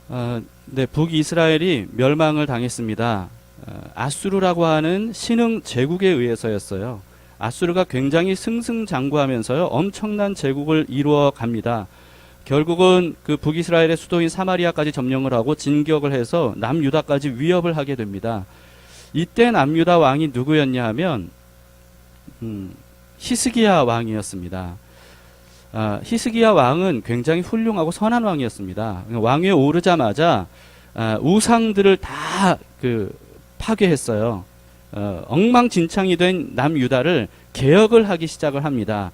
네, 북이스라엘이 멸망을 당했습니다. 아수르라고 하는 신흥 제국에 의해서였어요. 아수르가 굉장히 승승장구하면서요, 엄청난 제국을 이루어 갑니다. 결국은 그 북이스라엘의 수도인 사마리아까지 점령을 하고 진격을 해서 남유다까지 위협을 하게 됩니다. 이때 남유다 왕이 누구였냐 하면 히스기야 왕이었습니다. 히스기야 왕은 굉장히 훌륭하고 선한 왕이었습니다. 왕위에 오르자마자 우상들을 다 파괴했어요. 엉망진창이 된 남유다를 개혁을 하기 시작을 합니다.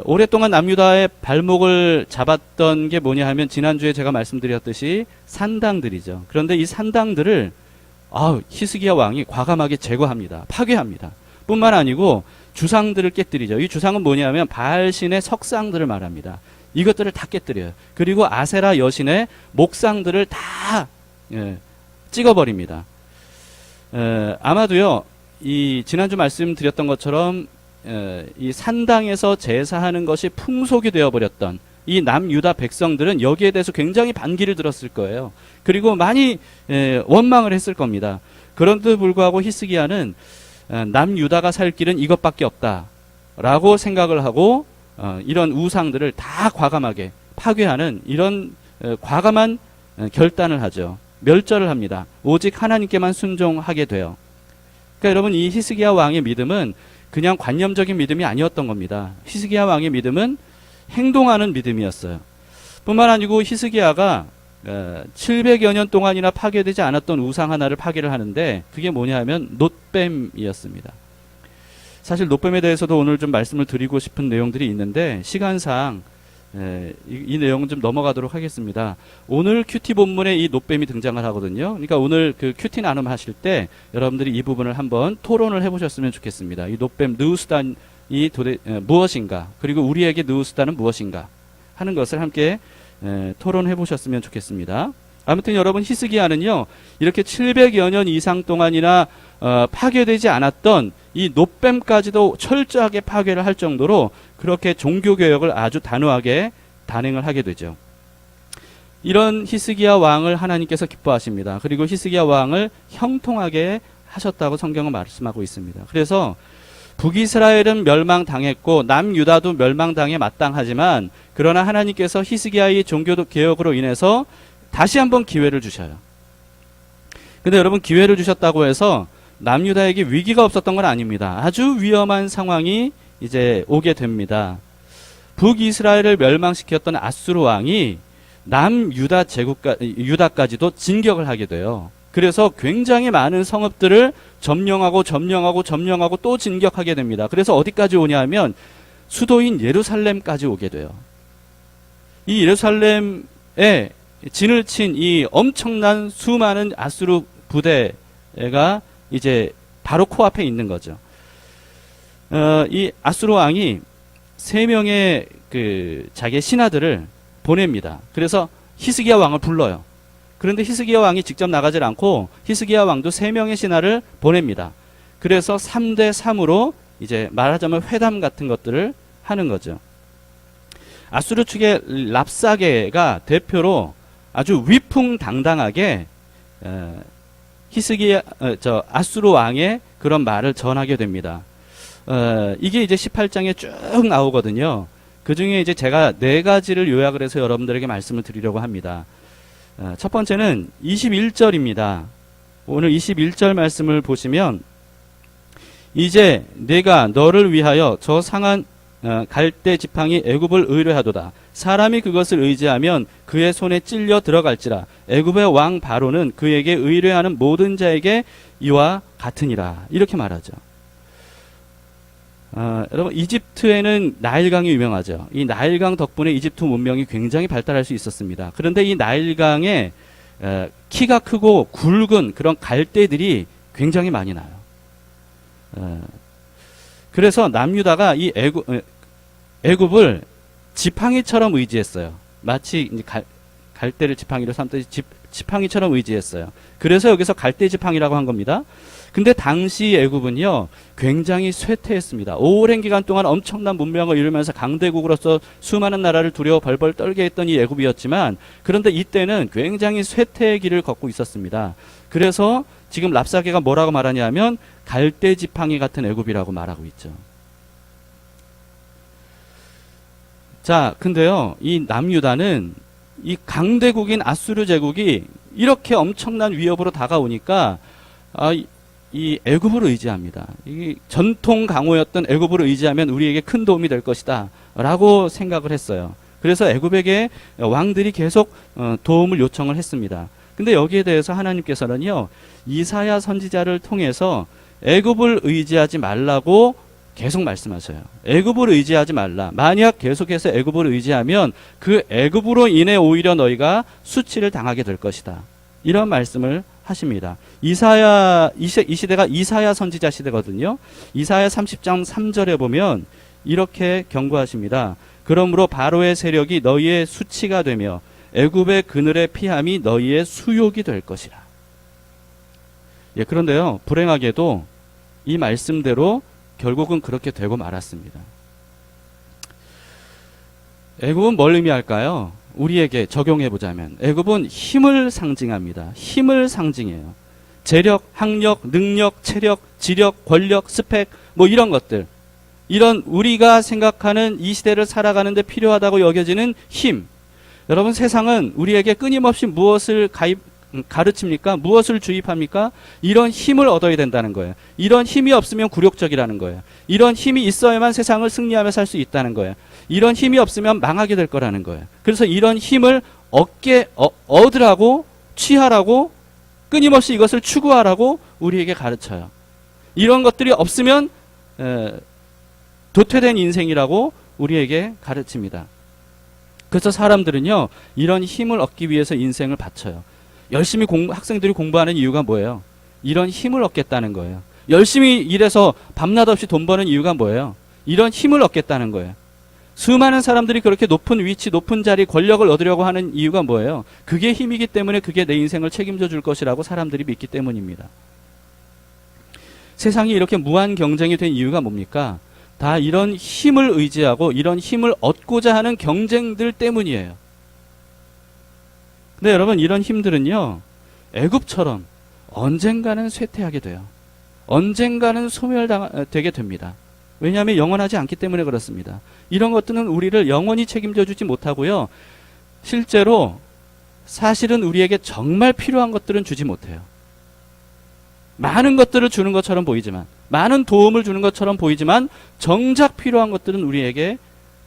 오랫동안 남유다의 발목을 잡았던 게 뭐냐 하면 지난주에 제가 말씀드렸듯이 산당들이죠. 그런데 이 산당들을 히스기야 왕이 과감하게 제거합니다. 파괴합니다. 뿐만 아니고 주상들을 깨뜨리죠. 이 주상은 뭐냐면 바알신의 석상들을 말합니다. 이것들을 다 깨뜨려요. 그리고 아세라 여신의 목상들을 다 찍어버립니다. 아마도요, 이 지난주 말씀드렸던 것처럼 이 산당에서 제사하는 것이 풍속이 되어버렸던 이 남유다 백성들은 여기에 대해서 굉장히 반기를 들었을 거예요. 그리고 많이 원망을 했을 겁니다. 그런데도 불구하고 히스기야는 남유다가 살 길은 이것밖에 없다라고 생각을 하고 이런 우상들을 다 과감하게 파괴하는 이런 과감한 결단을 하죠. 멸절을 합니다. 오직 하나님께만 순종하게 돼요. 그러니까 여러분, 이 히스기야 왕의 믿음은 그냥 관념적인 믿음이 아니었던 겁니다. 히스기야 왕의 믿음은 행동하는 믿음이었어요. 뿐만 아니고 히스기야가 700여 년 동안이나 파괴되지 않았던 우상 하나를 파괴를 하는데 그게 뭐냐 하면 놋뱀이었습니다. 사실 놋뱀에 대해서도 오늘 좀 말씀을 드리고 싶은 내용들이 있는데 시간상 이 내용은 좀 넘어가도록 하겠습니다. 오늘 큐티 본문에 이 놋뱀이 등장을 하거든요. 그러니까 오늘 그 큐티 나눔 하실 때 여러분들이 이 부분을 한번 토론을 해보셨으면 좋겠습니다. 이 놋뱀 느우스단이 무엇인가, 그리고 우리에게 느우스단은 무엇인가 하는 것을 함께 토론해 보셨으면 좋겠습니다. 아무튼 여러분, 히스기야는요, 이렇게 700여 년 이상 동안이나 파괴되지 않았던 이 놋뱀까지도 철저하게 파괴를 할 정도로 그렇게 종교개혁을 아주 단호하게 단행을 하게 되죠. 이런 히스기야 왕을 하나님께서 기뻐하십니다. 그리고 히스기야 왕을 형통하게 하셨다고 성경은 말씀하고 있습니다. 그래서 북이스라엘은 멸망당했고 남유다도 멸망당해 마땅하지만 그러나 하나님께서 히스기야의 종교 개혁으로 인해서 다시 한번 기회를 주셔요. 근데 여러분, 기회를 주셨다고 해서 남유다에게 위기가 없었던 건 아닙니다. 아주 위험한 상황이 이제 오게 됩니다. 북이스라엘을 멸망시켰던 아수르 왕이 남유다 유다까지도 진격을 하게 돼요. 그래서 굉장히 많은 성읍들을 점령하고 또 진격하게 됩니다. 그래서 어디까지 오냐 하면 수도인 예루살렘까지 오게 돼요. 이 예루살렘에 진을 친 이 엄청난 수많은 아수르 부대가 이제 바로 코앞에 있는 거죠. 이 아수르 왕이 3명의 자기의 신하들을 보냅니다. 그래서 히스기야 왕을 불러요. 그런데 히스기야 왕이 직접 나가질 않고 히스기야 왕도 3명의 신하를 보냅니다. 그래서 3대 3으로 이제 말하자면 회담 같은 것들을 하는 거죠. 아수르 측의 랍사게가 대표로 아주 위풍당당하게 아수르 왕의 그런 말을 전하게 됩니다. 이게 이제 18장에 쭉 나오거든요. 그 중에 이제 제가 4가지를 요약을 해서 여러분들에게 말씀을 드리려고 합니다. 첫 번째는 21절입니다. 오늘 21절 말씀을 보시면 이제 내가 너를 위하여 저 상한 갈대 지팡이 애굽을 의뢰하도다. 사람이 그것을 의지하면 그의 손에 찔려 들어갈지라. 애굽의 왕 바로는 그에게 의뢰하는 모든 자에게 이와 같으니라. 이렇게 말하죠. 여러분, 이집트에는 나일강이 유명하죠. 이 나일강 덕분에 이집트 문명이 굉장히 발달할 수 있었습니다. 그런데 이 나일강에 키가 크고 굵은 그런 갈대들이 굉장히 많이 나요. 그래서 남유다가 이 애굽을 지팡이처럼 의지했어요. 마치 갈대를 지팡이로 삼듯이 지팡이처럼 의지했어요. 그래서 여기서 갈대 지팡이라고 한 겁니다. 근데 당시 애굽은요 굉장히 쇠퇴했습니다. 오랜 기간 동안 엄청난 문명을 이루면서 강대국으로서 수많은 나라를 두려워 벌벌 떨게 했던 이 애굽이었지만, 그런데 이때는 굉장히 쇠퇴의 길을 걷고 있었습니다. 그래서 지금 랍사게가 뭐라고 말하냐면 갈대 지팡이 같은 애굽이라고 말하고 있죠. 자, 근데요 이 남유다는 이 강대국인 아수르 제국이 이렇게 엄청난 위협으로 다가오니까 이 애굽을 의지합니다. 이 전통 강호였던 애굽을 의지하면 우리에게 큰 도움이 될 것이다 라고 생각을 했어요. 그래서 애굽에게 왕들이 계속 도움을 요청을 했습니다. 근데 여기에 대해서 하나님께서는요 이사야 선지자를 통해서 애굽을 의지하지 말라고 계속 말씀하셔요. 애굽을 의지하지 말라. 만약 계속해서 애굽을 의지하면 그 애굽으로 인해 오히려 너희가 수치를 당하게 될 것이다. 이런 말씀을 하십니다. 이 시대가 이사야 선지자 시대거든요. 이사야 30장 3절에 보면 이렇게 경고하십니다. 그러므로 바로의 세력이 너희의 수치가 되며 애굽의 그늘의 피함이 너희의 수욕이 될 것이라. 예, 그런데요 불행하게도 이 말씀대로 결국은 그렇게 되고 말았습니다. 애굽은 뭘 의미할까요? 우리에게 적용해보자면 애굽은 힘을 상징합니다. 힘을 상징해요. 재력, 학력, 능력, 체력, 지력, 권력, 스펙 뭐 이런 것들, 이런 우리가 생각하는 이 시대를 살아가는데 필요하다고 여겨지는 힘. 여러분 세상은 우리에게 끊임없이 무엇을 가르칩니까? 무엇을 주입합니까? 이런 힘을 얻어야 된다는 거예요. 이런 힘이 없으면 굴욕적이라는 거예요. 이런 힘이 있어야만 세상을 승리하며 살 수 있다는 거예요. 이런 힘이 없으면 망하게 될 거라는 거예요. 그래서 이런 힘을 얻으라고, 취하라고, 끊임없이 이것을 추구하라고 우리에게 가르쳐요. 이런 것들이 없으면 도태된 인생이라고 우리에게 가르칩니다. 그래서 사람들은요 이런 힘을 얻기 위해서 인생을 바쳐요. 열심히 학생들이 공부하는 이유가 뭐예요? 이런 힘을 얻겠다는 거예요. 열심히 일해서 밤낮 없이 돈 버는 이유가 뭐예요? 이런 힘을 얻겠다는 거예요. 수많은 사람들이 그렇게 높은 위치, 높은 자리, 권력을 얻으려고 하는 이유가 뭐예요? 그게 힘이기 때문에 그게 내 인생을 책임져 줄 것이라고 사람들이 믿기 때문입니다. 세상이 이렇게 무한 경쟁이 된 이유가 뭡니까? 다 이런 힘을 의지하고 이런 힘을 얻고자 하는 경쟁들 때문이에요. 근데 여러분 이런 힘들은요 애굽처럼 언젠가는 쇠퇴하게 돼요. 언젠가는 소멸되게 됩니다. 왜냐하면 영원하지 않기 때문에 그렇습니다. 이런 것들은 우리를 영원히 책임져 주지 못하고요. 실제로 사실은 우리에게 정말 필요한 것들은 주지 못해요. 많은 것들을 주는 것처럼 보이지만, 많은 도움을 주는 것처럼 보이지만 정작 필요한 것들은 우리에게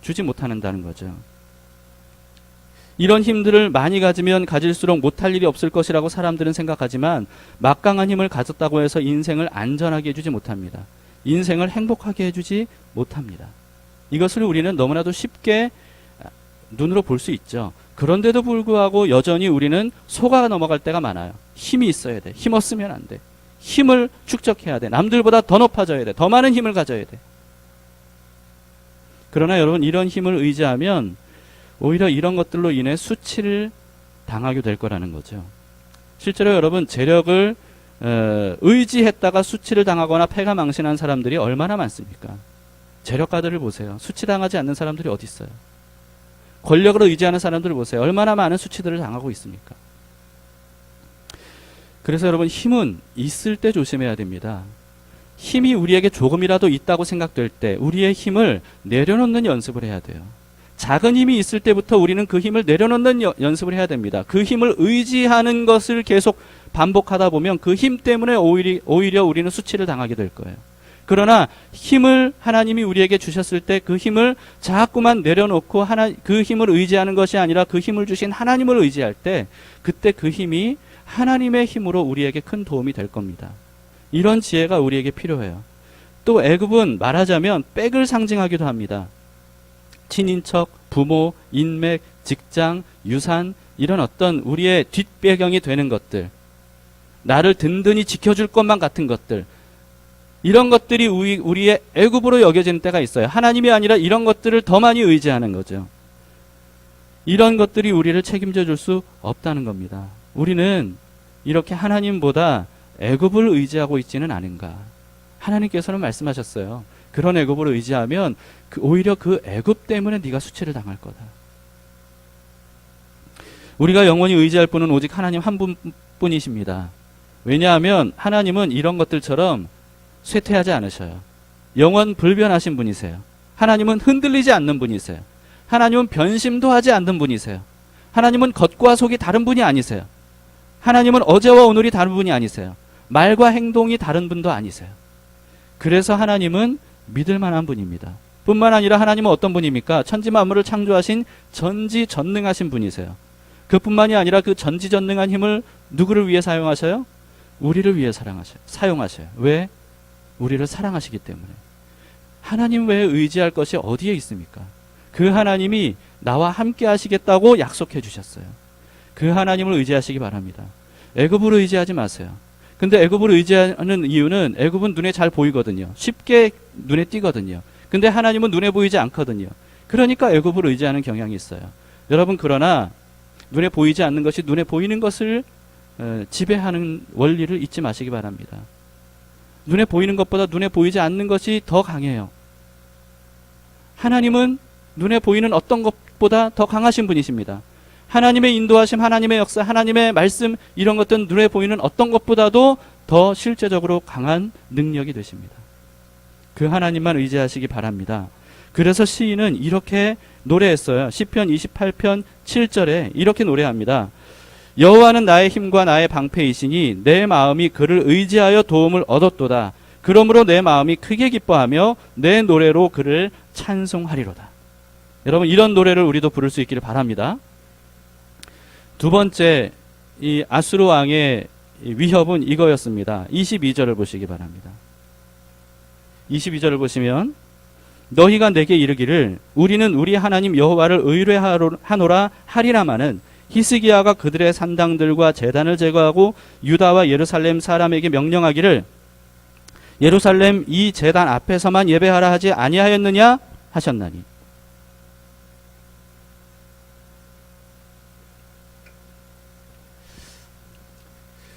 주지 못한다는 거죠. 이런 힘들을 많이 가지면 가질수록 못할 일이 없을 것이라고 사람들은 생각하지만 막강한 힘을 가졌다고 해서 인생을 안전하게 해주지 못합니다. 인생을 행복하게 해주지 못합니다. 이것을 우리는 너무나도 쉽게 눈으로 볼 수 있죠. 그런데도 불구하고 여전히 우리는 속아 넘어갈 때가 많아요. 힘이 있어야 돼. 힘 없으면 안 돼. 힘을 축적해야 돼. 남들보다 더 높아져야 돼. 더 많은 힘을 가져야 돼. 그러나 여러분 이런 힘을 의지하면 오히려 이런 것들로 인해 수치를 당하게 될 거라는 거죠. 실제로 여러분 재력을 의지했다가 수치를 당하거나 패가 망신한 사람들이 얼마나 많습니까? 재력가들을 보세요. 수치당하지 않는 사람들이 어디 있어요? 권력을 의지하는 사람들을 보세요. 얼마나 많은 수치들을 당하고 있습니까? 그래서 여러분 힘은 있을 때 조심해야 됩니다. 힘이 우리에게 조금이라도 있다고 생각될 때 우리의 힘을 내려놓는 연습을 해야 돼요. 작은 힘이 있을 때부터 우리는 그 힘을 내려놓는 연습을 해야 됩니다. 그 힘을 의지하는 것을 계속 반복하다 보면 그 힘 때문에 오히려 우리는 수치를 당하게 될 거예요. 그러나 힘을 하나님이 우리에게 주셨을 때 그 힘을 자꾸만 내려놓고 그 힘을 의지하는 것이 아니라 그 힘을 주신 하나님을 의지할 때 그때 그 힘이 하나님의 힘으로 우리에게 큰 도움이 될 겁니다. 이런 지혜가 우리에게 필요해요. 또 애굽은 말하자면 백을 상징하기도 합니다. 친인척, 부모, 인맥, 직장, 유산 이런 어떤 우리의 뒷배경이 되는 것들, 나를 든든히 지켜줄 것만 같은 것들, 이런 것들이 우리의 애굽으로 여겨지는 때가 있어요. 하나님이 아니라 이런 것들을 더 많이 의지하는 거죠. 이런 것들이 우리를 책임져 줄 수 없다는 겁니다. 우리는 이렇게 하나님보다 애굽을 의지하고 있지는 않은가. 하나님께서는 말씀하셨어요. 그런 애굽을 의지하면 오히려 그 애굽 때문에 네가 수치를 당할 거다. 우리가 영원히 의지할 분은 오직 하나님 한 분뿐이십니다. 왜냐하면 하나님은 이런 것들처럼 쇠퇴하지 않으셔요. 영원 불변하신 분이세요. 하나님은 흔들리지 않는 분이세요. 하나님은 변심도 하지 않는 분이세요. 하나님은 겉과 속이 다른 분이 아니세요. 하나님은 어제와 오늘이 다른 분이 아니세요. 말과 행동이 다른 분도 아니세요. 그래서 하나님은 믿을 만한 분입니다. 뿐만 아니라 하나님은 어떤 분입니까? 천지 만물을 창조하신 전지전능하신 분이세요. 그뿐만이 아니라 그 전지전능한 힘을 누구를 위해 사용하셔요? 우리를 위해 사용하셔요. 왜? 우리를 사랑하시기 때문에. 하나님 외에 의지할 것이 어디에 있습니까? 그 하나님이 나와 함께 하시겠다고 약속해 주셨어요. 그 하나님을 의지하시기 바랍니다. 애굽을 의지하지 마세요. 근데 애굽을 의지하는 이유는 애굽은 눈에 잘 보이거든요. 쉽게 눈에 띄거든요. 근데 하나님은 눈에 보이지 않거든요. 그러니까 애굽을 의지하는 경향이 있어요. 여러분, 그러나 눈에 보이지 않는 것이 눈에 보이는 것을 지배하는 원리를 잊지 마시기 바랍니다. 눈에 보이는 것보다 눈에 보이지 않는 것이 더 강해요. 하나님은 눈에 보이는 어떤 것보다 더 강하신 분이십니다. 하나님의 인도하심, 하나님의 역사, 하나님의 말씀, 이런 것들은 눈에 보이는 어떤 것보다도 더 실제적으로 강한 능력이 되십니다. 그 하나님만 의지하시기 바랍니다. 그래서 시인은 이렇게 노래했어요. 시편 28편 7절에 이렇게 노래합니다. 여호와는 나의 힘과 나의 방패이시니 내 마음이 그를 의지하여 도움을 얻었도다. 그러므로 내 마음이 크게 기뻐하며 내 노래로 그를 찬송하리로다. 여러분, 이런 노래를 우리도 부를 수 있기를 바랍니다. 두 번째, 이 아수르 왕의 위협은 이거였습니다. 22절을 보시기 바랍니다. 22절을 보시면 너희가 내게 이르기를 우리는 우리 하나님 여호와를 의뢰하노라 하리라마는 히스기야가 그들의 산당들과 제단을 제거하고 유다와 예루살렘 사람에게 명령하기를 예루살렘 이 제단 앞에서만 예배하라 하지 아니하였느냐 하셨나니.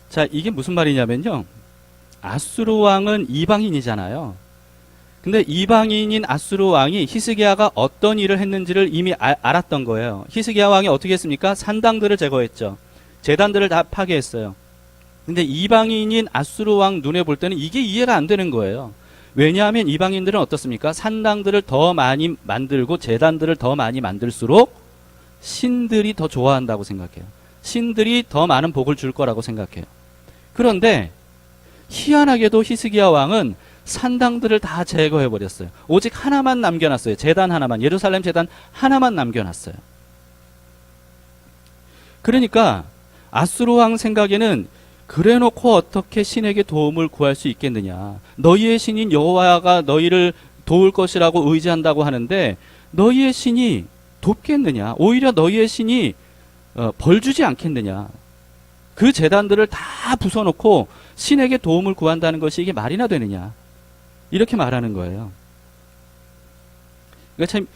자, 이게 무슨 말이냐면요. 아수르 왕은 이방인이잖아요. 근데 이방인인 아수르 왕이 히스기야가 어떤 일을 했는지를 이미 알았던 거예요. 히스기야 왕이 어떻게 했습니까? 산당들을 제거했죠. 제단들을 다 파괴했어요. 근데 이방인인 아수르 왕 눈에 볼 때는 이게 이해가 안 되는 거예요. 왜냐하면 이방인들은 어떻습니까? 산당들을 더 많이 만들고 제단들을 더 많이 만들수록 신들이 더 좋아한다고 생각해요. 신들이 더 많은 복을 줄 거라고 생각해요. 그런데 희한하게도 히스기야 왕은 산당들을 다 제거해버렸어요. 오직 하나만 남겨놨어요. 제단 하나만, 예루살렘 제단 하나만 남겨놨어요. 그러니까 아수르 왕 생각에는 그래놓고 어떻게 신에게 도움을 구할 수 있겠느냐. 너희의 신인 여호와가 너희를 도울 것이라고 의지한다고 하는데 너희의 신이 돕겠느냐. 오히려 너희의 신이 벌 주지 않겠느냐. 그 제단들을 다 부숴놓고 신에게 도움을 구한다는 것이 이게 말이나 되느냐. 이렇게 말하는 거예요. 그러니까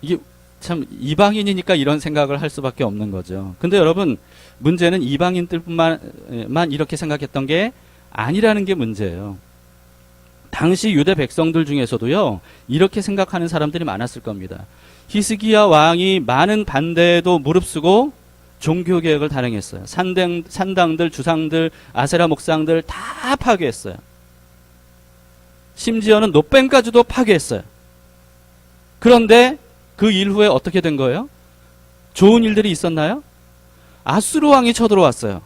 이게 참 이방인이니까 이런 생각을 할 수밖에 없는 거죠. 근데 여러분, 문제는 이방인들뿐만 이렇게 생각했던 게 아니라는 게 문제예요. 당시 유대 백성들 중에서도요, 이렇게 생각하는 사람들이 많았을 겁니다. 히스기야 왕이 많은 반대에도 무릅쓰고 종교개혁을 단행했어요. 산당들, 주상들, 아세라 목상들 다 파괴했어요. 심지어는 노뱀까지도 파괴했어요. 그런데 그 이후에 어떻게 된 거예요? 좋은 일들이 있었나요? 아수르 왕이 쳐들어왔어요.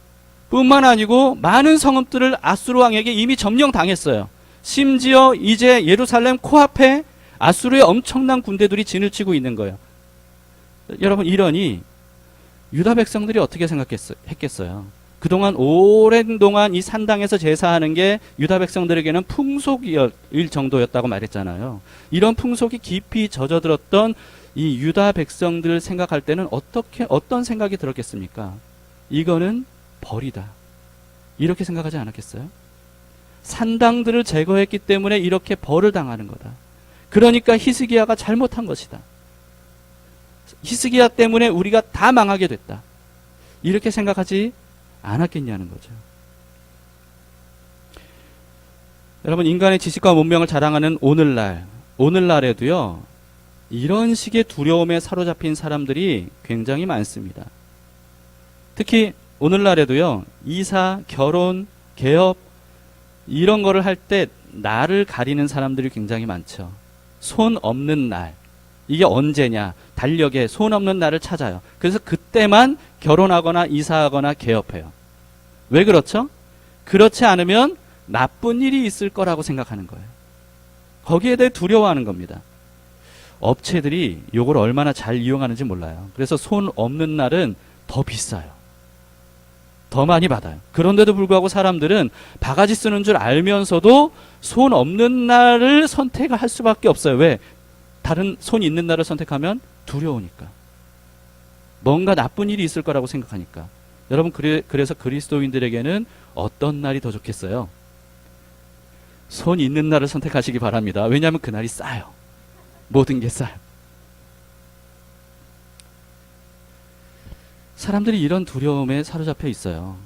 뿐만 아니고 많은 성읍들을 아수르 왕에게 이미 점령당했어요. 심지어 이제 예루살렘 코앞에 아수르의 엄청난 군대들이 진을 치고 있는 거예요. 여러분, 이러니 유다 백성들이 어떻게 했겠어요? 그동안 오랜 동안 이 산당에서 제사하는 게 유다 백성들에게는 풍속일 정도였다고 말했잖아요. 이런 풍속이 깊이 젖어들었던 이 유다 백성들 생각할 때는 어떤 생각이 들었겠습니까? 이거는 벌이다. 이렇게 생각하지 않았겠어요? 산당들을 제거했기 때문에 이렇게 벌을 당하는 거다. 그러니까 히스기야가 잘못한 것이다. 히스기야 때문에 우리가 다 망하게 됐다. 이렇게 생각하지 않았겠냐는 거죠. 여러분, 인간의 지식과 문명을 자랑하는 오늘날에도요, 이런 식의 두려움에 사로잡힌 사람들이 굉장히 많습니다. 특히 오늘날에도요, 이사, 결혼, 개업, 이런 거를 할 때 날을 가리는 사람들이 굉장히 많죠. 손 없는 날. 이게 언제냐? 달력에 손 없는 날을 찾아요. 그래서 그때만 결혼하거나 이사하거나 개업해요. 왜 그렇죠? 그렇지 않으면 나쁜 일이 있을 거라고 생각하는 거예요. 거기에 대해 두려워하는 겁니다. 업체들이 이걸 얼마나 잘 이용하는지 몰라요. 그래서 손 없는 날은 더 비싸요. 더 많이 받아요. 그런데도 불구하고 사람들은 바가지 쓰는 줄 알면서도 손 없는 날을 선택할 수밖에 없어요. 왜? 다른 손 있는 날을 선택하면 두려우니까. 뭔가 나쁜 일이 있을 거라고 생각하니까. 여러분, 그래서 그리스도인들에게는 어떤 날이 더 좋겠어요? 손 있는 날을 선택하시기 바랍니다. 왜냐하면 그날이 싸요. 모든 게 싸요. 사람들이 이런 두려움에 사로잡혀 있어요.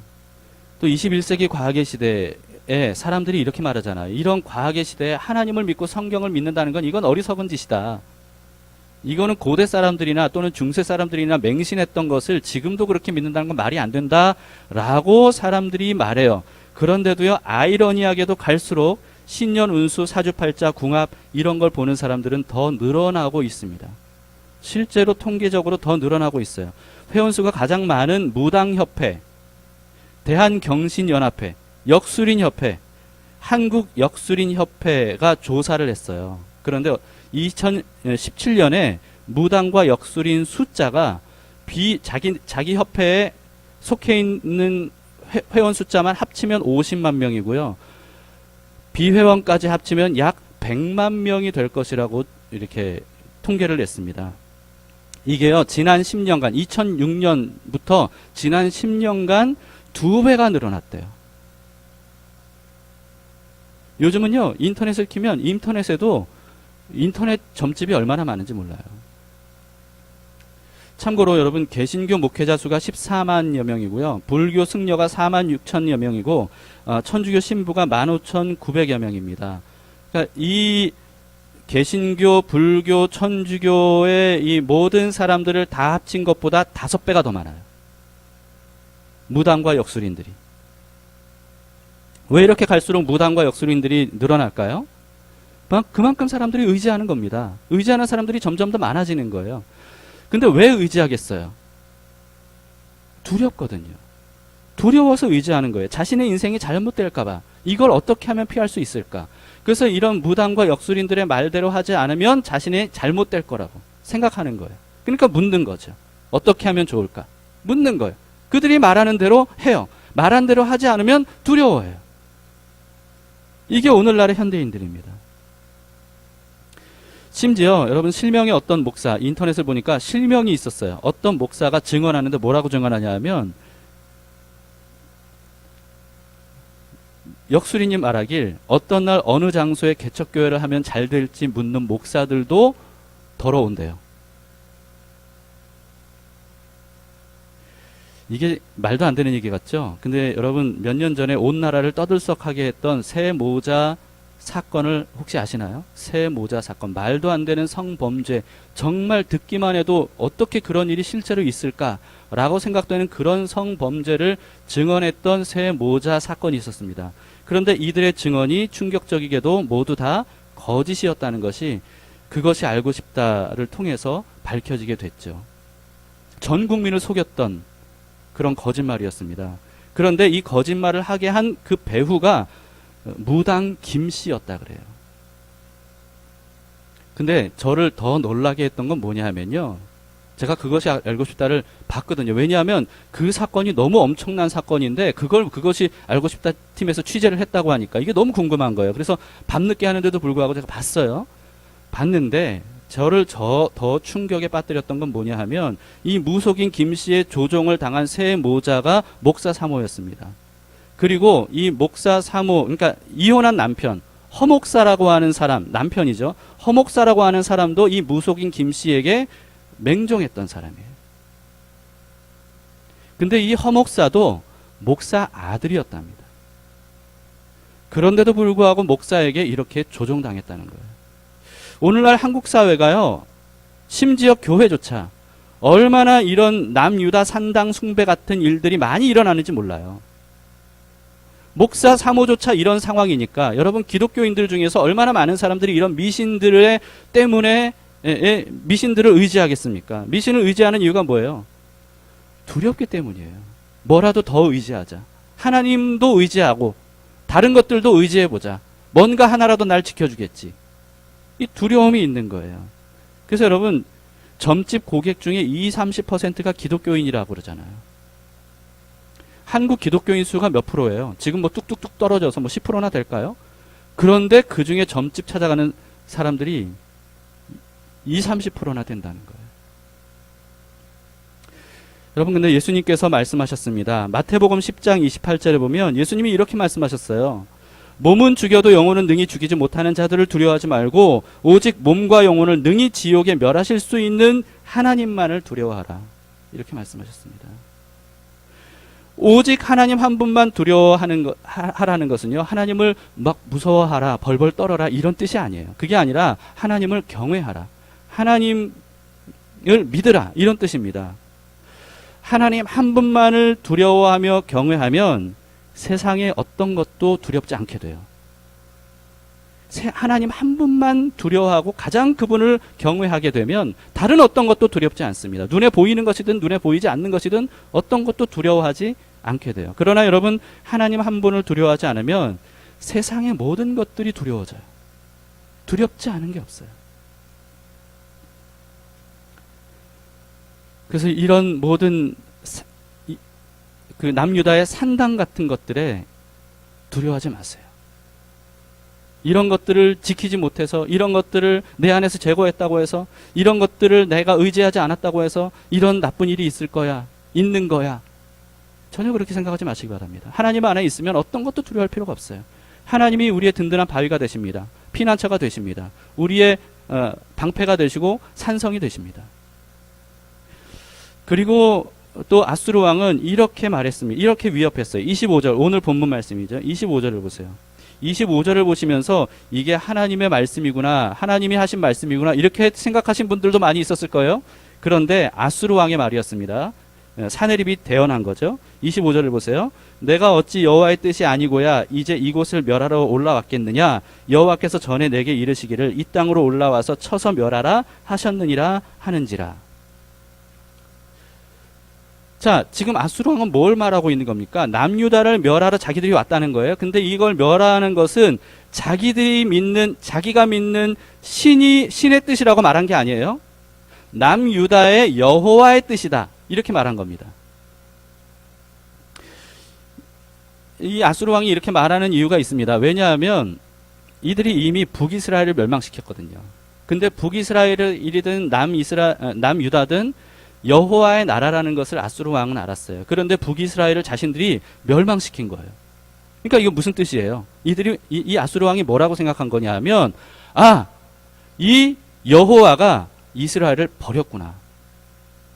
또 21세기 과학의 시대에 사람들이 이렇게 말하잖아요. 이런 과학의 시대에 하나님을 믿고 성경을 믿는다는 건 이건 어리석은 짓이다. 이거는 고대 사람들이나 또는 중세 사람들이나 맹신했던 것을 지금도 그렇게 믿는다는 건 말이 안 된다라고 사람들이 말해요. 그런데도요, 아이러니하게도 갈수록 신년, 운수, 사주팔자, 궁합 이런 걸 보는 사람들은 더 늘어나고 있습니다. 실제로 통계적으로 더 늘어나고 있어요. 회원수가 가장 많은 무당협회, 대한경신연합회, 역술인협회, 한국역술인협회가 조사를 했어요. 그런데 2017년에 무당과 역술인 숫자가 자기 협회에 속해 있는 회원 숫자만 합치면 50만 명이고요. 비회원까지 합치면 약 100만 명이 될 것이라고 이렇게 통계를 냈습니다. 이게요, 지난 10년간, 2006년부터 지난 10년간 2배가 늘어났대요. 요즘은요, 인터넷을 키면 인터넷에도 인터넷 점집이 얼마나 많은지 몰라요. 참고로 여러분, 개신교 목회자 수가 14만여 명이고요. 불교 승려가 4만 6천여 명이고, 천주교 신부가 15,900여 명입니다. 그러니까 이 개신교, 불교, 천주교의 이 모든 사람들을 다 합친 것보다 5배가 더 많아요. 무당과 역술인들이. 왜 이렇게 갈수록 무당과 역술인들이 늘어날까요? 그만큼 사람들이 의지하는 겁니다. 의지하는 사람들이 점점 더 많아지는 거예요. 근데 왜 의지하겠어요? 두렵거든요. 두려워서 의지하는 거예요. 자신의 인생이 잘못될까봐. 이걸 어떻게 하면 피할 수 있을까? 그래서 이런 무당과 역술인들의 말대로 하지 않으면 자신이 잘못될 거라고 생각하는 거예요. 그러니까 묻는 거죠. 어떻게 하면 좋을까? 묻는 거예요. 그들이 말하는 대로 해요. 말한 대로 하지 않으면 두려워해요. 이게 오늘날의 현대인들입니다. 심지어 여러분, 실명의 어떤 목사, 인터넷을 보니까 실명이 있었어요. 어떤 목사가 증언하는데 뭐라고 증언하냐 하면, 역술인이 말하길 어떤 날 어느 장소에 개척교회를 하면 잘 될지 묻는 목사들도 더러운데요. 이게 말도 안 되는 얘기 같죠? 근데 여러분, 몇 년 전에 온 나라를 떠들썩하게 했던 새 모자 사건을 혹시 아시나요? 새 모자 사건. 말도 안 되는 성범죄. 정말 듣기만 해도 어떻게 그런 일이 실제로 있을까라고 생각되는 그런 성범죄를 증언했던 새 모자 사건이 있었습니다. 그런데 이들의 증언이 충격적이게도 모두 다 거짓이었다는 것이, 그것이 알고 싶다를 통해서 밝혀지게 됐죠. 전 국민을 속였던 그런 거짓말이었습니다. 그런데 이 거짓말을 하게 한 그 배후가 무당 김씨였다 그래요. 근데 저를 더 놀라게 했던 건 뭐냐 하면요, 제가 그것이 알고 싶다를 봤거든요. 왜냐하면 그 사건이 너무 엄청난 사건인데 그것이 알고 싶다 팀에서 취재를 했다고 하니까 이게 너무 궁금한 거예요. 그래서 밤늦게 하는데도 불구하고 제가 봤어요. 봤는데 저를 더 충격에 빠뜨렸던 건 뭐냐 하면, 이 무속인 김씨의 조종을 당한 새 모자가 목사 사모였습니다. 그리고 이 목사 사모, 그러니까 이혼한 남편, 허목사라고 하는 사람, 남편이죠. 허목사라고 하는 사람도 이 무속인 김씨에게 맹종했던 사람이에요. 근데 이 허목사도 목사 아들이었답니다. 그런데도 불구하고 목사에게 이렇게 조종당했다는 거예요. 오늘날 한국 사회가요, 심지어 교회조차 얼마나 이런 남유다 산당 숭배 같은 일들이 많이 일어나는지 몰라요. 목사 사모조차 이런 상황이니까 여러분 기독교인들 중에서 얼마나 많은 사람들이 이런 미신들 때문에 미신들을 의지하겠습니까? 미신을 의지하는 이유가 뭐예요? 두렵기 때문이에요. 뭐라도 더 의지하자. 하나님도 의지하고 다른 것들도 의지해보자. 뭔가 하나라도 날 지켜주겠지. 이 두려움이 있는 거예요. 그래서 여러분 점집 고객 중에 20-30%가 기독교인이라고 그러잖아요. 한국 기독교인 수가 몇 프로예요? 지금 뭐 뚝뚝뚝 떨어져서 뭐 10%나 될까요? 그런데 그 중에 점집 찾아가는 사람들이 20-30%나 된다는 거예요. 여러분 근데 예수님께서 말씀하셨습니다. 마태복음 10장 28절에 보면 예수님이 이렇게 말씀하셨어요. 몸은 죽여도 영혼은 능히 죽이지 못하는 자들을 두려워하지 말고 오직 몸과 영혼을 능히 지옥에 멸하실 수 있는 하나님만을 두려워하라. 이렇게 말씀하셨습니다. 오직 하나님 한 분만 하라는 것은요, 하나님을 막 무서워하라, 벌벌 떨어라 이런 뜻이 아니에요. 그게 아니라 하나님을 경외하라, 하나님을 믿으라 이런 뜻입니다. 하나님 한 분만을 두려워하며 경외하면 세상의 어떤 것도 두렵지 않게 돼요. 하나님 한 분만 두려워하고 가장 그분을 경외하게 되면 다른 어떤 것도 두렵지 않습니다. 눈에 보이는 것이든 눈에 보이지 않는 것이든 어떤 것도 두려워하지 않게 돼요. 그러나 여러분 하나님 한 분을 두려워하지 않으면 세상의 모든 것들이 두려워져요. 두렵지 않은 게 없어요. 그래서 이런 모든 그 남유다의 산당 같은 것들에 두려워하지 마세요. 이런 것들을 지키지 못해서, 이런 것들을 내 안에서 제거했다고 해서, 이런 것들을 내가 의지하지 않았다고 해서 이런 나쁜 일이 있을 거야, 있는 거야. 전혀 그렇게 생각하지 마시기 바랍니다. 하나님 안에 있으면 어떤 것도 두려워할 필요가 없어요. 하나님이 우리의 든든한 바위가 되십니다. 피난처가 되십니다. 우리의 방패가 되시고 산성이 되십니다. 그리고 또 아수르 왕은 이렇게 말했습니다. 이렇게 위협했어요. 25절, 오늘 본문 말씀이죠. 25절을 보세요. 25절을 보시면서 이게 하나님의 말씀이구나, 하나님이 하신 말씀이구나 이렇게 생각하신 분들도 많이 있었을 거예요. 그런데 아수르 왕의 말이었습니다. 사내립이 대언한 거죠. 25절을 보세요. 내가 어찌 여호와의 뜻이 아니고야 이제 이곳을 멸하러 올라왔겠느냐. 여호와께서 전에 내게 이르시기를 이 땅으로 올라와서 쳐서 멸하라 하셨느니라 하는지라. 자, 지금 아수르 왕은 뭘 말하고 있는 겁니까? 남유다를 멸하러 자기들이 왔다는 거예요. 근데 이걸 멸하는 것은 자기가 믿는 신의 뜻이라고 말한 게 아니에요. 남유다의 여호와의 뜻이다. 이렇게 말한 겁니다. 이 아수르 왕이 이렇게 말하는 이유가 있습니다. 왜냐하면 이들이 이미 북이스라엘을 멸망시켰거든요. 근데 북이스라엘이든 남유다든 여호와의 나라라는 것을 아수르 왕은 알았어요. 그런데 북이스라엘을 자신들이 멸망시킨 거예요. 그러니까 이거 무슨 뜻이에요? 이 아수르 왕이 뭐라고 생각한 거냐 하면, 이 여호와가 이스라엘을 버렸구나.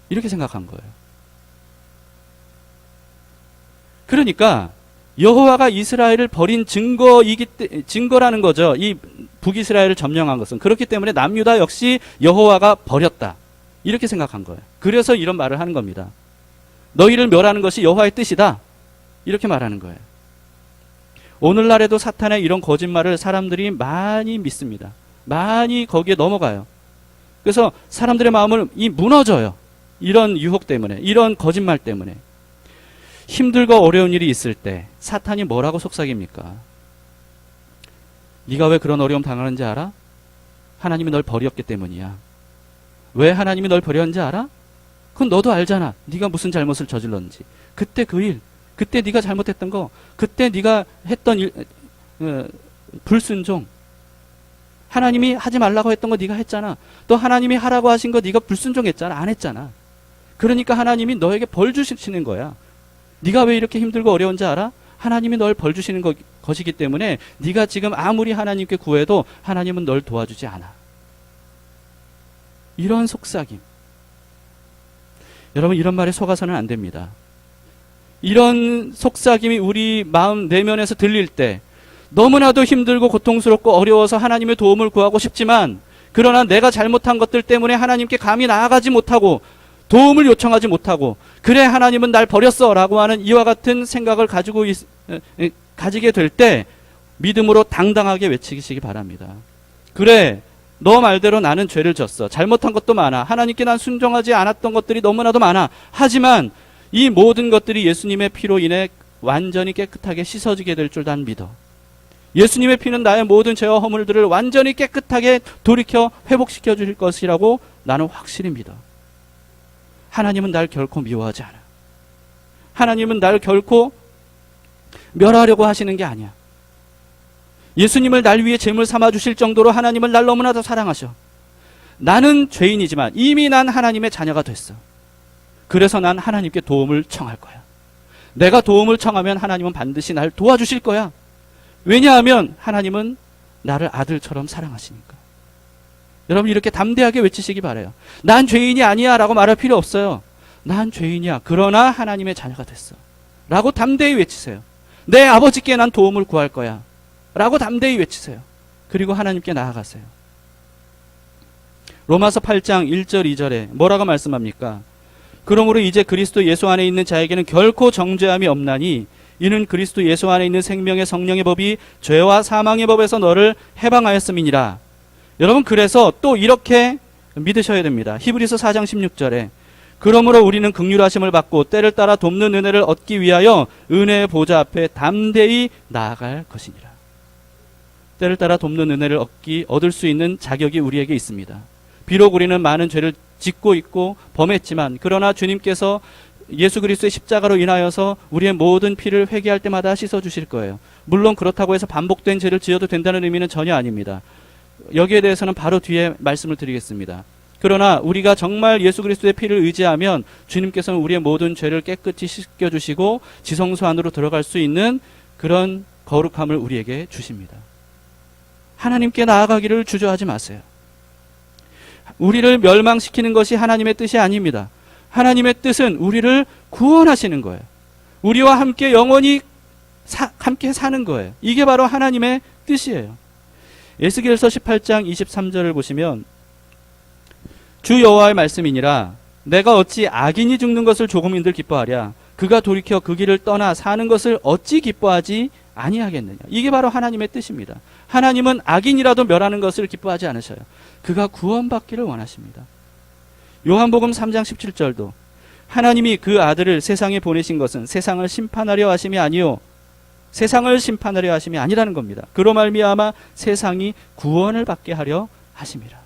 이렇게 생각한 거예요. 그러니까 여호와가 이스라엘을 버린 증거라는 거죠. 이 북이스라엘을 점령한 것은. 그렇기 때문에 남유다 역시 여호와가 버렸다. 이렇게 생각한 거예요. 그래서 이런 말을 하는 겁니다. 너희를 멸하는 것이 여호와의 뜻이다. 이렇게 말하는 거예요. 오늘날에도 사탄의 이런 거짓말을 사람들이 많이 믿습니다. 많이 거기에 넘어가요. 그래서 사람들의 마음을 무너져요. 이런 유혹 때문에, 이런 거짓말 때문에. 힘들고 어려운 일이 있을 때 사탄이 뭐라고 속삭입니까? 네가 왜 그런 어려움 당하는지 알아? 하나님이 널 버렸기 때문이야. 왜 하나님이 널 버렸는지 알아? 그건 너도 알잖아. 네가 무슨 잘못을 저질렀는지. 그때 그 일, 그때 네가 잘못했던 거, 그때 네가 했던 일, 불순종. 하나님이 하지 말라고 했던 거 네가 했잖아. 또 하나님이 하라고 하신 거 네가 불순종했잖아. 안 했잖아. 그러니까 하나님이 너에게 벌 주시는 거야. 네가 왜 이렇게 힘들고 어려운지 알아? 하나님이 널 벌 주시는 것이기 때문에 네가 지금 아무리 하나님께 구해도 하나님은 널 도와주지 않아. 이런 속삭임, 여러분, 이런 말에 속아서는 안 됩니다. 이런 속삭임이 우리 마음 내면에서 들릴 때 너무나도 힘들고 고통스럽고 어려워서 하나님의 도움을 구하고 싶지만, 그러나 내가 잘못한 것들 때문에 하나님께 감히 나아가지 못하고 도움을 요청하지 못하고, 그래 하나님은 날 버렸어 라고 하는 이와 같은 생각을 가지게 될 때 믿음으로 당당하게 외치시기 바랍니다. 그래, 너 말대로 나는 죄를 졌어. 잘못한 것도 많아. 하나님께 난 순종하지 않았던 것들이 너무나도 많아. 하지만 이 모든 것들이 예수님의 피로 인해 완전히 깨끗하게 씻어지게 될 줄 난 믿어. 예수님의 피는 나의 모든 죄와 허물들을 완전히 깨끗하게 돌이켜 회복시켜 주실 것이라고 나는 확실히 믿어. 하나님은 날 결코 미워하지 않아. 하나님은 날 결코 멸하려고 하시는 게 아니야. 예수님을 날 위해 제물 삼아 주실 정도로 하나님은 날 너무나도 사랑하셔. 나는 죄인이지만 이미 난 하나님의 자녀가 됐어. 그래서 난 하나님께 도움을 청할 거야. 내가 도움을 청하면 하나님은 반드시 날 도와주실 거야. 왜냐하면 하나님은 나를 아들처럼 사랑하시니까. 여러분, 이렇게 담대하게 외치시기 바라요. 난 죄인이 아니야 라고 말할 필요 없어요. 난 죄인이야. 그러나 하나님의 자녀가 됐어 라고 담대히 외치세요. 내 아버지께 난 도움을 구할 거야 라고 담대히 외치세요. 그리고 하나님께 나아가세요. 로마서 8장 1절 2절에 뭐라고 말씀합니까? 그러므로 이제 그리스도 예수 안에 있는 자에게는 결코 정죄함이 없나니 이는 그리스도 예수 안에 있는 생명의 성령의 법이 죄와 사망의 법에서 너를 해방하였음이니라. 여러분, 그래서 또 이렇게 믿으셔야 됩니다. 히브리서 4장 16절에 그러므로 우리는 긍휼하심을 받고 때를 따라 돕는 은혜를 얻기 위하여 은혜의 보좌 앞에 담대히 나아갈 것이니라. 때를 따라 돕는 은혜를 얻을 수 있는 자격이 우리에게 있습니다. 비록 우리는 많은 죄를 짓고 있고 범했지만, 그러나 주님께서 예수 그리스도의 십자가로 인하여서 우리의 모든 피를 회개할 때마다 씻어주실 거예요. 물론 그렇다고 해서 반복된 죄를 지어도 된다는 의미는 전혀 아닙니다. 여기에 대해서는 바로 뒤에 말씀을 드리겠습니다. 그러나 우리가 정말 예수 그리스도의 피를 의지하면 주님께서는 우리의 모든 죄를 깨끗이 씻겨주시고 지성소 안으로 들어갈 수 있는 그런 거룩함을 우리에게 주십니다. 하나님께 나아가기를 주저하지 마세요. 우리를 멸망시키는 것이 하나님의 뜻이 아닙니다. 하나님의 뜻은 우리를 구원하시는 거예요. 우리와 함께 영원히 함께 사는 거예요. 이게 바로 하나님의 뜻이에요. 에스겔서 18장 23절을 보시면 주 여호와의 말씀이니라 내가 어찌 악인이 죽는 것을 조금인들 기뻐하랴 그가 돌이켜 그 길을 떠나 사는 것을 어찌 기뻐하지 아니하겠느냐. 이게 바로 하나님의 뜻입니다. 하나님은 악인이라도 멸하는 것을 기뻐하지 않으셔요. 그가 구원받기를 원하십니다. 요한복음 3장 17절도 하나님이 그 아들을 세상에 보내신 것은 세상을 심판하려 하심이 아니요 세상을 심판하려 하심이 아니라는 겁니다. 그로 말미암아 세상이 구원을 받게 하려 하심이라.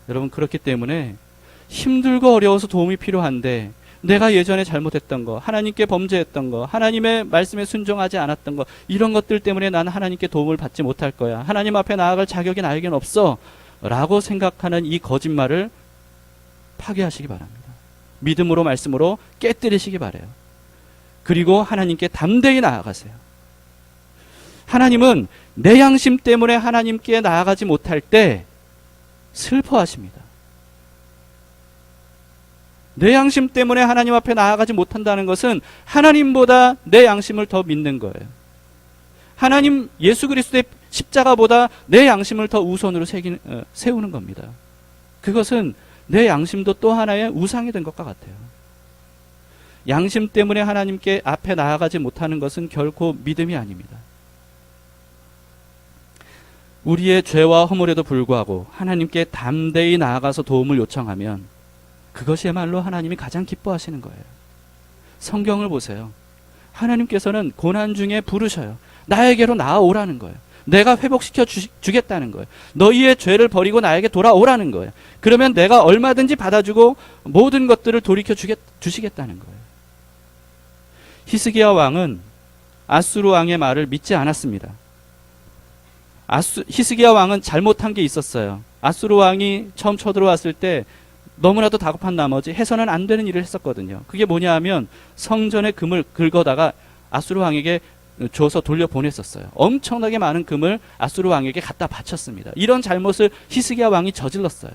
여러분, 그렇기 때문에 힘들고 어려워서 도움이 필요한데 내가 예전에 잘못했던 거, 하나님께 범죄했던 거, 하나님의 말씀에 순종하지 않았던 거, 이런 것들 때문에 나는 하나님께 도움을 받지 못할 거야. 하나님 앞에 나아갈 자격이 나에겐 없어 라고 생각하는 이 거짓말을 파괴하시기 바랍니다. 믿음으로 말씀으로 깨뜨리시기 바라요. 그리고 하나님께 담대히 나아가세요. 하나님은 내 양심 때문에 하나님께 나아가지 못할 때 슬퍼하십니다. 내 양심 때문에 하나님 앞에 나아가지 못한다는 것은 하나님보다 내 양심을 더 믿는 거예요. 하나님 예수 그리스도의 십자가보다 내 양심을 더 우선으로 세우는 겁니다. 그것은 내 양심도 또 하나의 우상이 된 것과 같아요. 양심 때문에 하나님께 앞에 나아가지 못하는 것은 결코 믿음이 아닙니다. 우리의 죄와 허물에도 불구하고 하나님께 담대히 나아가서 도움을 요청하면 그것이야말로 하나님이 가장 기뻐하시는 거예요. 성경을 보세요. 하나님께서는 고난 중에 부르셔요. 나에게로 나아오라는 거예요. 내가 회복시켜 주겠다는 거예요. 너희의 죄를 버리고 나에게 돌아오라는 거예요. 그러면 내가 얼마든지 받아주고 모든 것들을 돌이켜 주시겠다는 거예요. 히스기야 왕은 아수르 왕의 말을 믿지 않았습니다. 히스기야 왕은 잘못한 게 있었어요. 아수르 왕이 처음 쳐들어왔을 때 너무나도 다급한 나머지 해서는 안 되는 일을 했었거든요. 그게 뭐냐 하면 성전의 금을 긁어다가 아수르 왕에게 줘서 돌려보냈었어요. 엄청나게 많은 금을 아수르 왕에게 갖다 바쳤습니다. 이런 잘못을 히스기야 왕이 저질렀어요.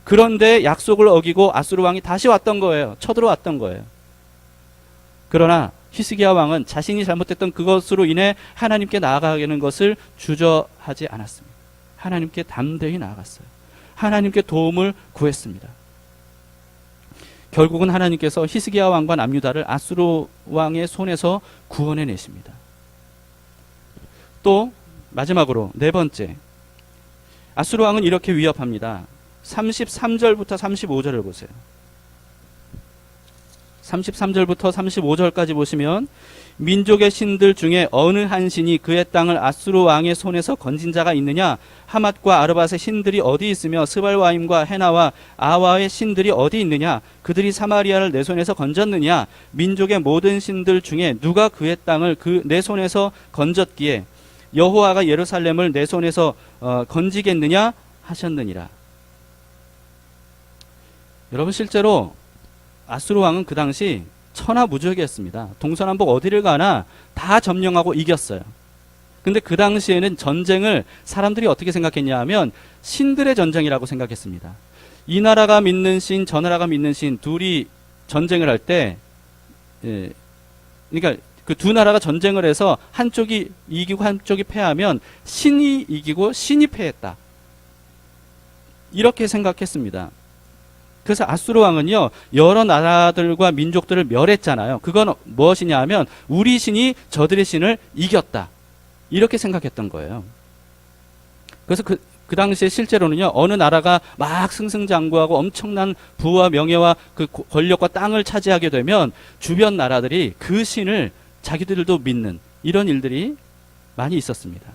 그런데 약속을 어기고 아수르 왕이 다시 왔던 거예요. 쳐들어왔던 거예요. 그러나 히스기야 왕은 자신이 잘못했던 그것으로 인해 하나님께 나아가는 것을 주저하지 않았습니다. 하나님께 담대히 나아갔어요. 하나님께 도움을 구했습니다. 결국은 하나님께서 히스기야 왕과 남유다를 아수르 왕의 손에서 구원해 내십니다. 또 마지막으로 네 번째, 아수르 왕은 이렇게 위협합니다. 33절부터 35절을 보세요. 33절부터 35절까지 보시면 민족의 신들 중에 어느 한 신이 그의 땅을 아수르 왕의 손에서 건진 자가 있느냐? 하맛과 아르밧의 신들이 어디 있으며 스발와임과 헤나와 아와의 신들이 어디 있느냐? 그들이 사마리아를 내 손에서 건졌느냐? 민족의 모든 신들 중에 누가 그의 땅을 내 손에서 건졌기에 여호와가 예루살렘을 내 손에서 건지겠느냐 하셨느니라. 여러분, 실제로 아수르 왕은 그 당시 천하무적이었습니다. 동서남북 어디를 가나 다 점령하고 이겼어요. 근데 그 당시에는 전쟁을 사람들이 어떻게 생각했냐 하면 신들의 전쟁이라고 생각했습니다. 이 나라가 믿는 신, 저 나라가 믿는 신 둘이 전쟁을 할 때, 그러니까 그 두 나라가 전쟁을 해서 한쪽이 이기고 한쪽이 패하면 신이 이기고 신이 패했다. 이렇게 생각했습니다. 그래서 아수르 왕은요, 여러 나라들과 민족들을 멸했잖아요. 그건 무엇이냐 하면 우리 신이 저들의 신을 이겼다. 이렇게 생각했던 거예요. 그래서 그 당시에 실제로는요, 어느 나라가 막 승승장구하고 엄청난 부와 명예와 그 권력과 땅을 차지하게 되면 주변 나라들이 그 신을 자기들도 믿는 이런 일들이 많이 있었습니다.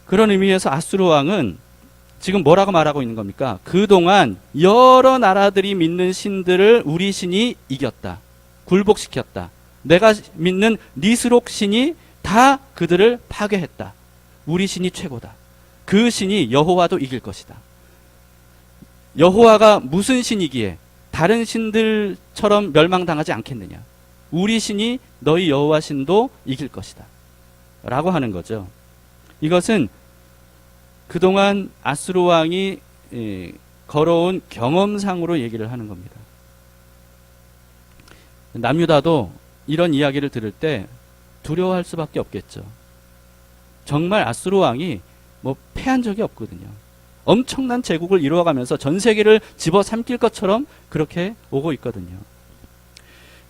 그런 의미에서 아수르 왕은 지금 뭐라고 말하고 있는 겁니까? 그동안 여러 나라들이 믿는 신들을 우리 신이 이겼다. 굴복시켰다. 내가 믿는 니스록 신이 다 그들을 파괴했다. 우리 신이 최고다. 그 신이 여호와도 이길 것이다. 여호와가 무슨 신이기에 다른 신들처럼 멸망당하지 않겠느냐. 우리 신이 너희 여호와 신도 이길 것이다. 라고 하는 거죠. 이것은 그동안 아수르 왕이 걸어온 경험상으로 얘기를 하는 겁니다. 남유다도 이런 이야기를 들을 때 두려워할 수밖에 없겠죠. 정말 아수르 왕이 패한 적이 없거든요. 엄청난 제국을 이루어가면서 전 세계를 집어삼킬 것처럼 그렇게 오고 있거든요.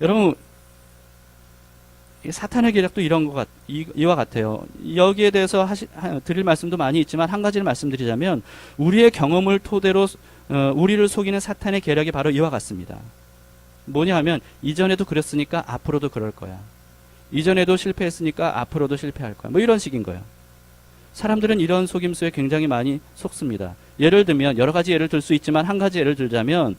여러분, 사탄의 계략도 이와 같아요. 여기에 대해서 드릴 말씀도 많이 있지만 한 가지를 말씀드리자면 우리의 경험을 토대로 우리를 속이는 사탄의 계략이 바로 이와 같습니다. 뭐냐 하면 이전에도 그랬으니까 앞으로도 그럴 거야. 이전에도 실패했으니까 앞으로도 실패할 거야. 이런 식인 거예요. 사람들은 이런 속임수에 굉장히 많이 속습니다. 예를 들면 여러 가지 예를 들 수 있지만 한 가지 예를 들자면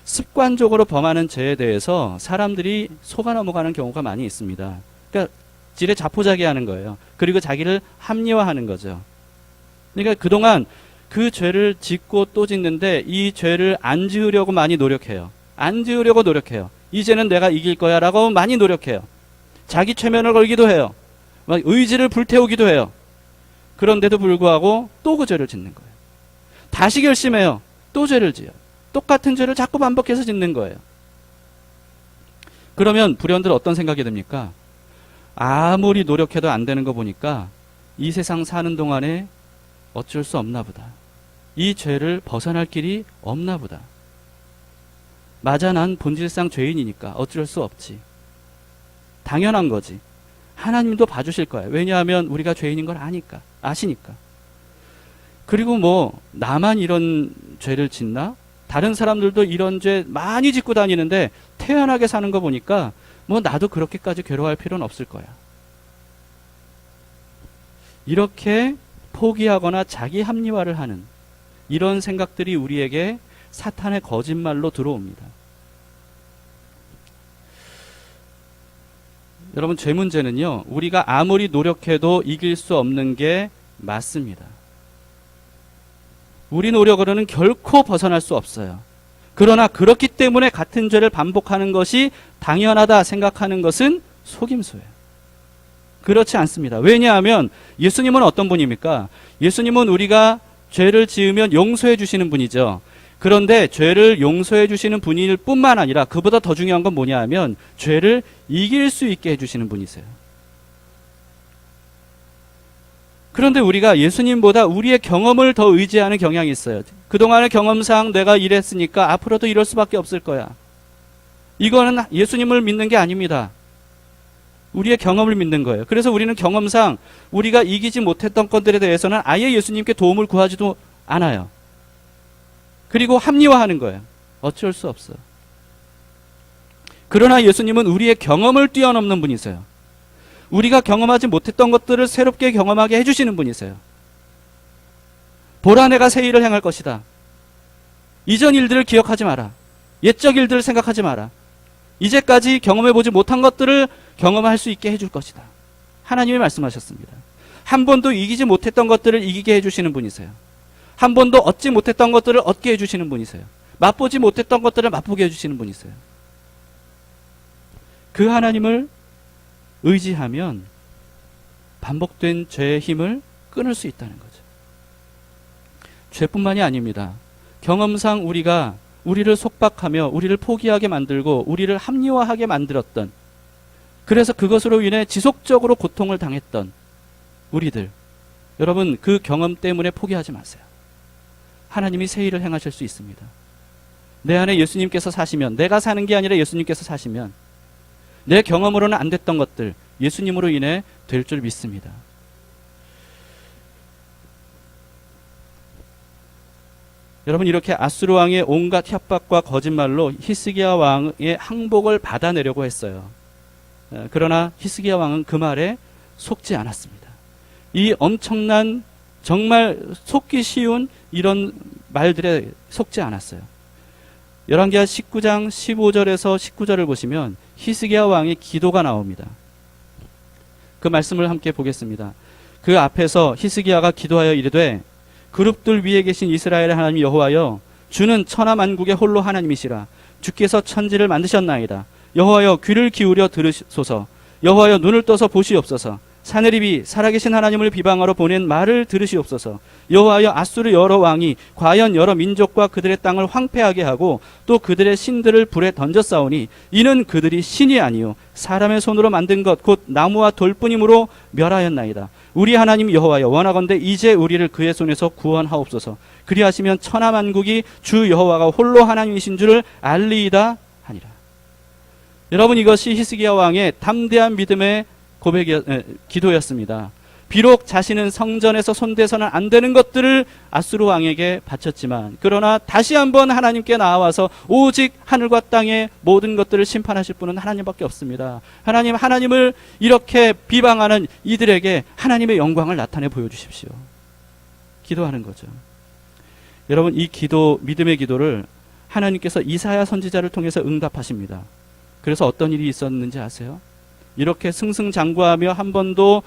습관적으로 범하는 죄에 대해서 사람들이 속아 넘어가는 경우가 많이 있습니다. 그러니까 지레 자포자기하는 거예요. 그리고 자기를 합리화하는 거죠. 그러니까 그동안 그 죄를 짓고 또 짓는데 이 죄를 안 지으려고 많이 노력해요. 안 지으려고 노력해요. 이제는 내가 이길 거야 라고 많이 노력해요. 자기 최면을 걸기도 해요. 막 의지를 불태우기도 해요. 그런데도 불구하고 또 그 죄를 짓는 거예요. 다시 결심해요. 또 죄를 지어요. 똑같은 죄를 자꾸 반복해서 짓는 거예요. 그러면 불현들 어떤 생각이 듭니까? 아무리 노력해도 안 되는 거 보니까 이 세상 사는 동안에 어쩔 수 없나 보다. 이 죄를 벗어날 길이 없나 보다. 맞아, 난 본질상 죄인이니까 어쩔 수 없지. 당연한 거지. 하나님도 봐주실 거예요. 왜냐하면 우리가 죄인인 걸 아시니까. 그리고 나만 이런 죄를 짓나? 다른 사람들도 이런 죄 많이 짓고 다니는데 태연하게 사는 거 보니까 나도 그렇게까지 괴로워할 필요는 없을 거야. 이렇게 포기하거나 자기 합리화를 하는 이런 생각들이 우리에게 사탄의 거짓말로 들어옵니다. 여러분, 죄 문제는요, 우리가 아무리 노력해도 이길 수 없는 게 맞습니다. 우리 노력으로는 결코 벗어날 수 없어요. 그러나 그렇기 때문에 같은 죄를 반복하는 것이 당연하다 생각하는 것은 속임수예요. 그렇지 않습니다. 왜냐하면 예수님은 어떤 분입니까? 예수님은 우리가 죄를 지으면 용서해 주시는 분이죠. 그런데 죄를 용서해 주시는 분일 뿐만 아니라 그보다 더 중요한 건 뭐냐 하면 죄를 이길 수 있게 해주시는 분이세요. 그런데 우리가 예수님보다 우리의 경험을 더 의지하는 경향이 있어요. 그동안의 경험상 내가 이랬으니까 앞으로도 이럴 수밖에 없을 거야. 이거는 예수님을 믿는 게 아닙니다. 우리의 경험을 믿는 거예요. 그래서 우리는 경험상 우리가 이기지 못했던 것들에 대해서는 아예 예수님께 도움을 구하지도 않아요. 그리고 합리화하는 거예요. 어쩔 수 없어요. 그러나 예수님은 우리의 경험을 뛰어넘는 분이세요. 우리가 경험하지 못했던 것들을 새롭게 경험하게 해주시는 분이세요. 보라, 내가 새 일을 행할 것이다. 이전 일들을 기억하지 마라. 옛적 일들을 생각하지 마라. 이제까지 경험해보지 못한 것들을 경험할 수 있게 해줄 것이다. 하나님이 말씀하셨습니다. 한 번도 이기지 못했던 것들을 이기게 해주시는 분이세요. 한 번도 얻지 못했던 것들을 얻게 해주시는 분이세요. 맛보지 못했던 것들을 맛보게 해주시는 분이세요. 그 하나님을 의지하면 반복된 죄의 힘을 끊을 수 있다는 거죠. 죄뿐만이 아닙니다. 경험상 우리가 우리를 속박하며 우리를 포기하게 만들고 우리를 합리화하게 만들었던, 그래서 그것으로 인해 지속적으로 고통을 당했던 우리들, 여러분 그 경험 때문에 포기하지 마세요. 하나님이 새 일을 행하실 수 있습니다. 내 안에 예수님께서 사시면, 내가 사는 게 아니라 예수님께서 사시면 내 경험으로는 안 됐던 것들 예수님으로 인해 될 줄 믿습니다. 여러분, 이렇게 아수르 왕의 온갖 협박과 거짓말로 히스기야 왕의 항복을 받아내려고 했어요. 그러나 히스기야 왕은 그 말에 속지 않았습니다. 이 엄청난, 정말 속기 쉬운 이런 말들에 속지 않았어요. 열왕기하 19장 15절에서 19절을 보시면 히스기야 왕의 기도가 나옵니다. 그 말씀을 함께 보겠습니다. 그 앞에서 히스기야가 기도하여 이르되, 그룹들 위에 계신 이스라엘의 하나님 여호와여, 주는 천하만국의 홀로 하나님이시라. 주께서 천지를 만드셨나이다. 여호와여, 귀를 기울여 들으소서. 여호와여, 눈을 떠서 보시옵소서. 사내립이 살아계신 하나님을 비방하러 보낸 말을 들으시옵소서. 여호와여, 아수르 여러 왕이 과연 여러 민족과 그들의 땅을 황폐하게 하고 또 그들의 신들을 불에 던졌사오니 이는 그들이 신이 아니요 사람의 손으로 만든 것 곧 나무와 돌뿐이므로 멸하였나이다. 우리 하나님 여호와여, 원하건대 이제 우리를 그의 손에서 구원하옵소서. 그리하시면 천하만국이 주 여호와가 홀로 하나님이신 줄을 알리이다 하니라. 여러분, 이것이 히스기야 왕의 담대한 믿음의 기도였습니다. 비록 자신은 성전에서 손대서는 안 되는 것들을 아수르 왕에게 바쳤지만, 그러나 다시 한번 하나님께 나와서 오직 하늘과 땅의 모든 것들을 심판하실 분은 하나님밖에 없습니다. 하나님을 이렇게 비방하는 이들에게 하나님의 영광을 나타내 보여주십시오. 기도하는 거죠. 여러분, 이 기도, 믿음의 기도를 하나님께서 이사야 선지자를 통해서 응답하십니다. 그래서 어떤 일이 있었는지 아세요? 이렇게 승승장구하며 한 번도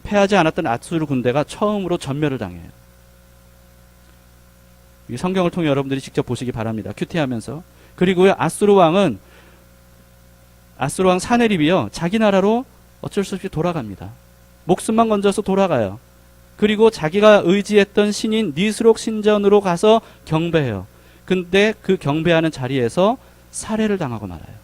패하지 않았던 아수르 군대가 처음으로 전멸을 당해요. 이 성경을 통해 여러분들이 직접 보시기 바랍니다. 큐티하면서. 그리고요, 아수르 왕 사네립이요, 자기 나라로 어쩔 수 없이 돌아갑니다. 목숨만 건져서 돌아가요. 그리고 자기가 의지했던 신인 니스록 신전으로 가서 경배해요. 근데 그 경배하는 자리에서 살해를 당하고 말아요.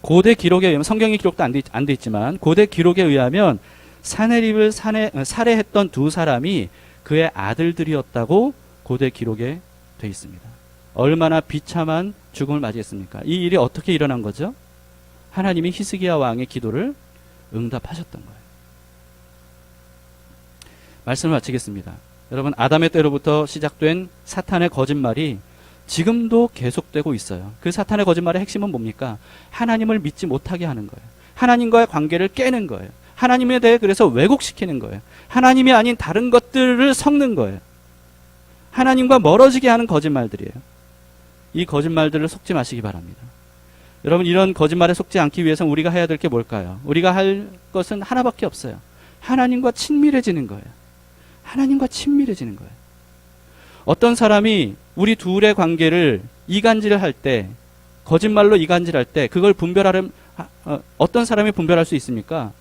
고대 기록에 의하면, 성경의 기록도 안 돼 있지만 고대 기록에 의하면 사네립을 살해했던 두 사람이 그의 아들들이었다고 고대 기록에 돼 있습니다. 얼마나 비참한 죽음을 맞이했습니까? 이 일이 어떻게 일어난 거죠? 하나님이 히스기야 왕의 기도를 응답하셨던 거예요. 말씀을 마치겠습니다. 여러분, 아담의 때로부터 시작된 사탄의 거짓말이 지금도 계속되고 있어요. 그 사탄의 거짓말의 핵심은 뭡니까? 하나님을 믿지 못하게 하는 거예요. 하나님과의 관계를 깨는 거예요. 하나님에 대해 그래서 왜곡시키는 거예요. 하나님이 아닌 다른 것들을 섞는 거예요. 하나님과 멀어지게 하는 거짓말들이에요. 이 거짓말들을 속지 마시기 바랍니다. 여러분, 이런 거짓말에 속지 않기 위해서는 우리가 해야 될 게 뭘까요? 우리가 할 것은 하나밖에 없어요. 하나님과 친밀해지는 거예요. 하나님과 친밀해지는 거예요. 어떤 사람이 우리 둘의 관계를 이간질을 할 때, 거짓말로 이간질할 때 그걸 분별하려면 어떤 사람이 분별할 수 있습니까?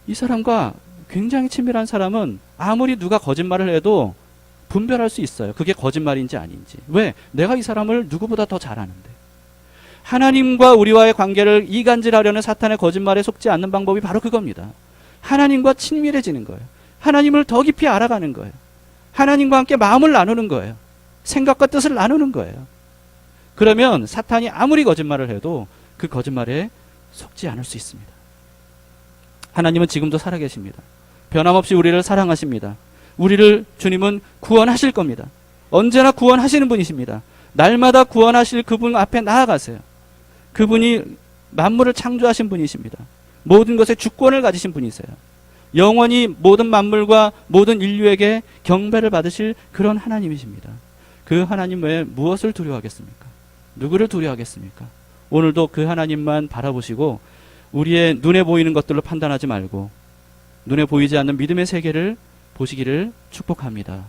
이 사람과 굉장히 친밀한 사람은 아무리 누가 거짓말을 해도 분별할 수 있어요. 그게 거짓말인지 아닌지. 왜? 내가 이 사람을 누구보다 더 잘 아는데. 하나님과 우리와의 관계를 이간질하려는 사탄의 거짓말에 속지 않는 방법이 바로 그겁니다. 하나님과 친밀해지는 거예요. 하나님을 더 깊이 알아가는 거예요. 하나님과 함께 마음을 나누는 거예요. 생각과 뜻을 나누는 거예요. 그러면 사탄이 아무리 거짓말을 해도 그 거짓말에 속지 않을 수 있습니다. 하나님은 지금도 살아계십니다. 변함없이 우리를 사랑하십니다. 우리를 주님은 구원하실 겁니다. 언제나 구원하시는 분이십니다. 날마다 구원하실 그분 앞에 나아가세요. 그분이 만물을 창조하신 분이십니다. 모든 것에 주권을 가지신 분이세요. 영원히 모든 만물과 모든 인류에게 경배를 받으실 그런 하나님이십니다. 그 하나님 외에 무엇을 두려워하겠습니까? 누구를 두려워하겠습니까? 오늘도 그 하나님만 바라보시고 우리의 눈에 보이는 것들로 판단하지 말고 눈에 보이지 않는 믿음의 세계를 보시기를 축복합니다.